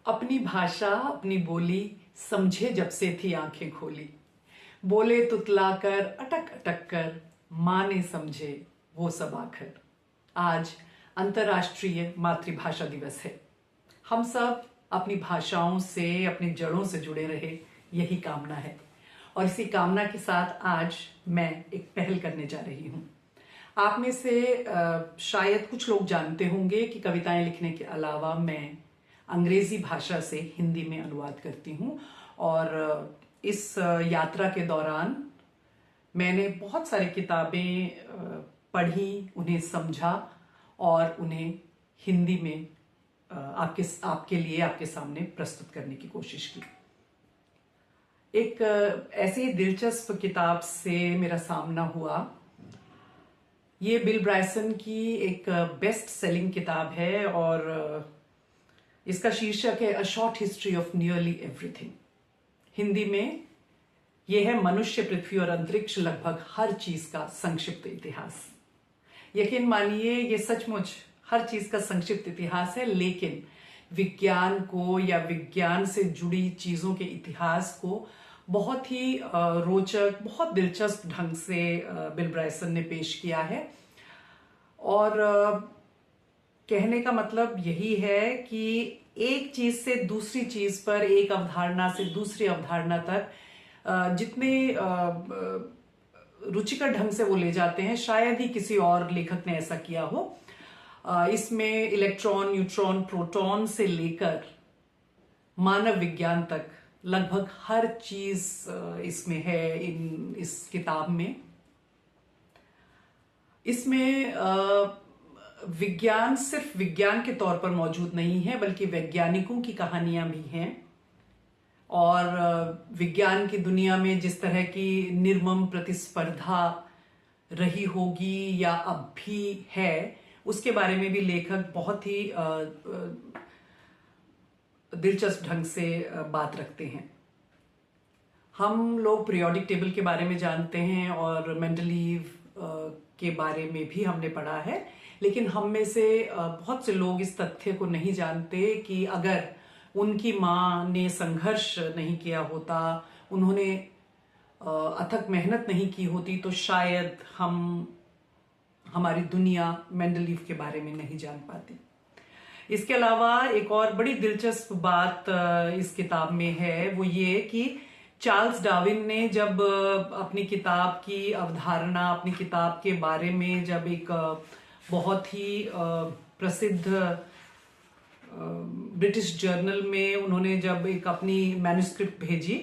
अपनी भाषा अपनी बोली समझे जब से थी आंखें खोली। बोले तुतलाकर अटक अटक कर माने समझे वो सब आखिर। आज अंतर्राष्ट्रीय मातृभाषा दिवस है। हम सब अपनी भाषाओं से अपनी जड़ों से जुड़े रहे, यही कामना है। और इसी कामना के साथ आज मैं एक पहल करने जा रही हूँ। आप में से शायद कुछ लोग जानते होंगे कि कविताएं लिखने के अलावा मैं अंग्रेजी भाषा से हिंदी में अनुवाद करती हूँ। और इस यात्रा के दौरान मैंने बहुत सारी किताबें पढ़ी, उन्हें समझा और उन्हें हिंदी में आपके लिए आपके सामने प्रस्तुत करने की कोशिश की। एक ऐसी दिलचस्प किताब से मेरा सामना हुआ। ये बिल ब्रायसन की एक बेस्ट सेलिंग किताब है और इसका शीर्षक है a short history of nearly everything. Hindi में यह है मनुष्य, पृथ्वी और अंतरिक्ष, लगभग हर चीज का संक्षिप्त इतिहास। यकीन मानिए ये सचमुच हर चीज का संक्षिप्त इतिहास है, लेकिन विज्ञान को या विज्ञान से जुड़ी चीजों के इतिहास को बहुत ही रोचक, बहुत दिलचस्प ढंग से बिल ब्रायसन ने पेश किया है। और कहने का मतलब यही है कि एक चीज से दूसरी चीज पर, एक अवधारणा से दूसरी अवधारणा तक जितने रुचिकर ढंग से वो ले जाते हैं, शायद ही किसी और लेखक ने ऐसा किया हो। इसमें इलेक्ट्रॉन, न्यूट्रॉन, प्रोटॉन से लेकर मानव विज्ञान तक लगभग हर चीज इसमें है। इस किताब में इसमें विज्ञान सिर्फ विज्ञान के तौर पर मौजूद नहीं है, बल्कि वैज्ञानिकों की कहानियां भी हैं। और विज्ञान की दुनिया में जिस तरह की निर्मम प्रतिस्पर्धा रही होगी या अब भी है, उसके बारे में भी लेखक बहुत ही दिलचस्प ढंग से बात रखते हैं। हम लोग पीरियोडिक टेबल के बारे में जानते हैं और मेंडलीव के बारे में भी हमने पढ़ा है, लेकिन हम में से बहुत से लोग इस तथ्य को नहीं जानते कि अगर उनकी माँ ने संघर्ष नहीं किया होता, उन्होंने अथक मेहनत नहीं की होती, तो शायद हमारी दुनिया मेंडलीव के बारे में नहीं जान पाती। इसके अलावा एक और बड़ी दिलचस्प बात इस किताब में है, वो ये कि चार्ल्स डार्विन ने जब अपनी किताब की अवधारणा, अपनी किताब के बारे में जब एक बहुत ही प्रसिद्ध ब्रिटिश जर्नल में उन्होंने जब एक अपनी मैन्युस्क्रिप्ट भेजी,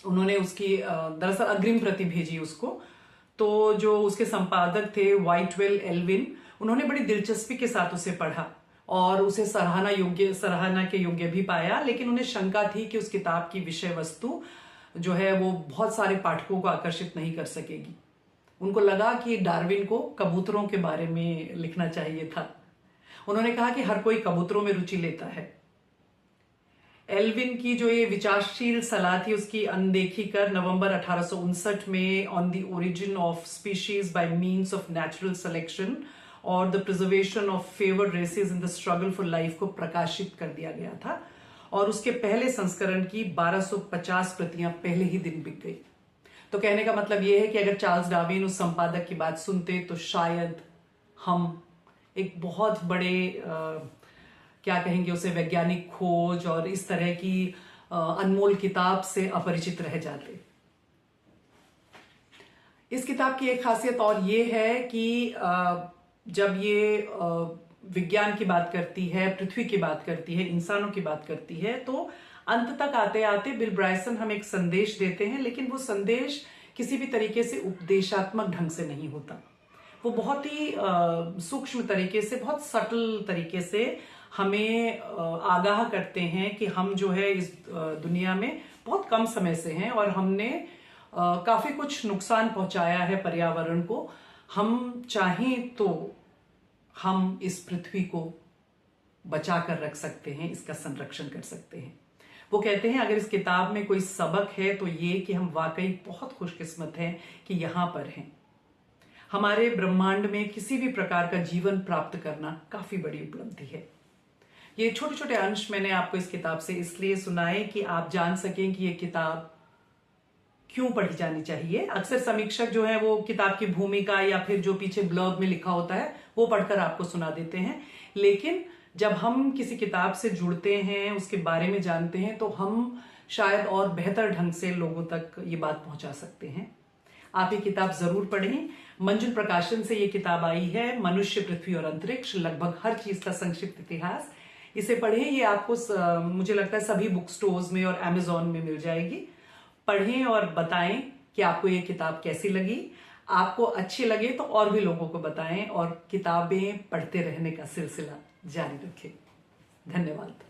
उन्होंने उसकी दरअसल अग्रिम प्रति भेजी उसको, तो जो उसके संपादक थे व्हाइटवेल एल्विन, उन्होंने बड़ी दिलचस्पी के साथ उसे पढ़ा और उसे सराहना के योग्य भी पाया। लेकिन उन्हें शंका थी कि उस किताब की विषय वस्तु जो है वो बहुत सारे पाठकों को आकर्षित नहीं कर सकेगी। उनको लगा कि डार्विन को कबूतरों के बारे में लिखना चाहिए था। उन्होंने कहा कि हर कोई कबूतरों में रुचि लेता है। एल्विन की जो ये विचारशील सलाह थी, उसकी अनदेखी कर नवंबर 1859 में on the origin of species by means of natural selection और the preservation of favoured races in the struggle for life को प्रकाशित कर दिया गया था। और उसके पहले संस्करण की 1250 प्रतियां पहले ही दिन बिक गई। तो कहने का मतलब यह है कि अगर चार्ल्स डार्विन उस संपादक की बात सुनते तो शायद हम एक बहुत बड़े क्या कहेंगे उसे, वैज्ञानिक खोज और इस तरह की अनमोल किताब से अपरिचित रह जाते। इस किताब की एक खासियत और ये है कि जब ये विज्ञान की बात करती है, पृथ्वी की बात करती है, इंसानों की बात करती है, तो अंत तक आते आते बिल ब्रायसन हमें एक संदेश देते हैं, लेकिन वो संदेश किसी भी तरीके से उपदेशात्मक ढंग से नहीं होता। वो बहुत ही सूक्ष्म तरीके से, बहुत सटल तरीके से हमें आगाह करते हैं कि हम जो है इस दुनिया में बहुत कम समय से हैं और हमने काफी कुछ नुकसान पहुंचाया है पर्यावरण को। हम चाहें तो हम इस पृथ्वी को बचा कर रख सकते हैं, इसका संरक्षण कर सकते हैं। वो कहते हैं अगर इस किताब में कोई सबक है तो ये कि हम वाकई बहुत खुशकिस्मत हैं कि यहां पर हैं। हमारे ब्रह्मांड में किसी भी प्रकार का जीवन प्राप्त करना काफी बड़ी उपलब्धि है। ये छोटे छोटे अंश मैंने आपको इस किताब से इसलिए सुनाए कि आप जान सकें कि ये किताब क्यों पढ़ी जानी चाहिए। अक्सर समीक्षक जो है वो किताब की भूमिका या फिर जो पीछे ब्लर्ब में लिखा होता है वो पढ़कर आपको सुना देते हैं, लेकिन जब हम किसी किताब से जुड़ते हैं, उसके बारे में जानते हैं, तो हम शायद और बेहतर ढंग से लोगों तक ये बात पहुंचा सकते हैं। आप ये किताब जरूर पढ़ें। मंजुल प्रकाशन से ये किताब आई है, मनुष्य, पृथ्वी और अंतरिक्ष, लगभग हर चीज का संक्षिप्त इतिहास। इसे पढ़ें, ये आपको मुझे लगता है सभी बुक स्टोर्स में और अमेजोन में मिल जाएगी। पढ़ें और बताएं कि आपको ये किताब कैसी लगी। आपको अच्छी लगे तो और भी लोगों को बताएं और किताबें पढ़ते रहने का सिलसिला जारी रखें। धन्यवाद।